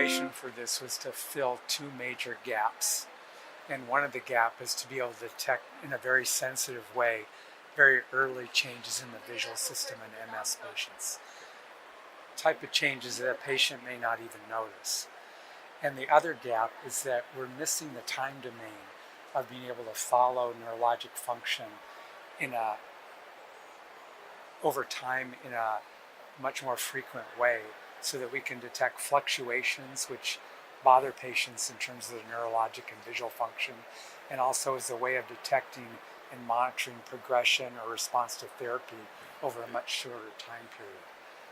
motivation for this was to fill two major gaps. And one of the gap is to be able to detect in a very sensitive way very early changes in the visual system in MS patients. Type of changes that a patient may not even notice. And the other gap is that we're missing the time domain of being able to follow neurologic function in a over time in a much more frequent way so that we can detect fluctuations which bother patients in terms of the neurologic and visual function, and also as a way of detecting and monitoring progression or response to therapy over a much shorter time period.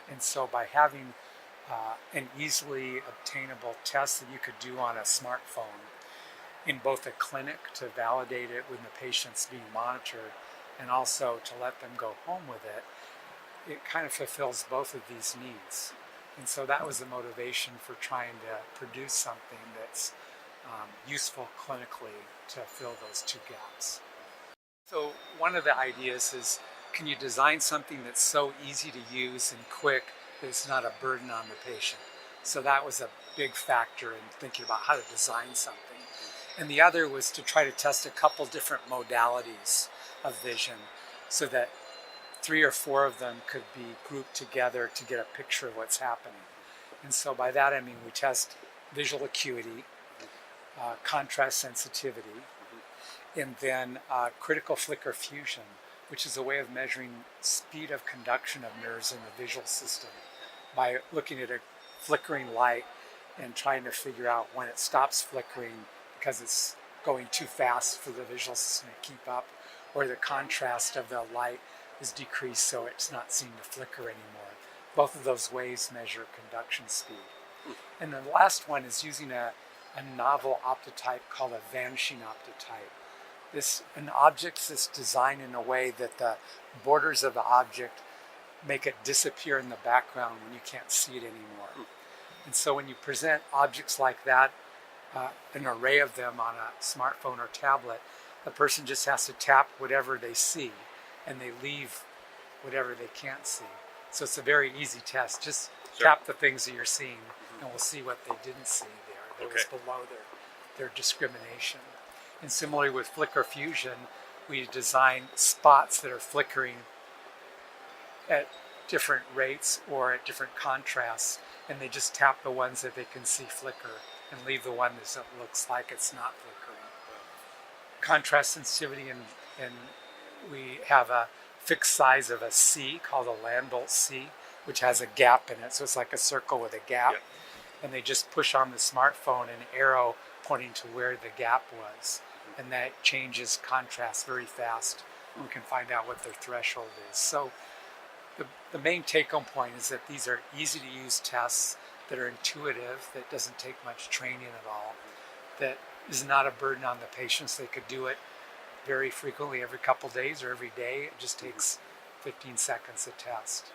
And so by having an easily obtainable test that you could do on a smartphone in both a clinic to validate it when the patient's being monitored and also to let them go home with it, it kind of fulfills both of these needs. And so that was the motivation for trying to produce something that's useful clinically to fill those two gaps. So one of the ideas is, can you design something that's so easy to use and quick that it's not a burden on the patient? So that was a big factor in thinking about how to design something. And the other was to try to test a couple different modalities of vision so that 3 or 4 of them could be grouped together to get a picture of what's happening. And so by that I mean we test visual acuity, contrast sensitivity, and then critical flicker fusion, which is a way of measuring speed of conduction of nerves in the visual system by looking at a flickering light and trying to figure out when it stops flickering because it's going too fast for the visual system to keep up, or the contrast of the light is decreased so it's not seen to flicker anymore. Both of those ways measure conduction speed. And the last one is using a novel optotype called a vanishing optotype. An object is designed in a way that the borders of the object make it disappear in the background when you can't see it anymore. And so when you present objects like that, an array of them on a smartphone or tablet, the person just has to tap whatever they see and they leave whatever they can't see. So it's a very easy test. Just tap the things that you're seeing and we'll see what they didn't see there that was below their discrimination. And similarly with flicker fusion, we design spots that are flickering at different rates or at different contrasts, and they just tap the ones that they can see flicker and leave the one that looks like it's not flickering. Contrast sensitivity, and we have a fixed size of a C called a Landbolt C, which has a gap in it, so it's like a circle with a gap. And they just push on the smartphone an arrow pointing to where the gap was, and that changes contrast very fast, and we can find out what their threshold is. So the main take-home point is that these are easy to use tests that are intuitive, that doesn't take much training at all, that is not a burden on the patients. They could do it very frequently, every couple days or every day. It just takes 15 seconds to test.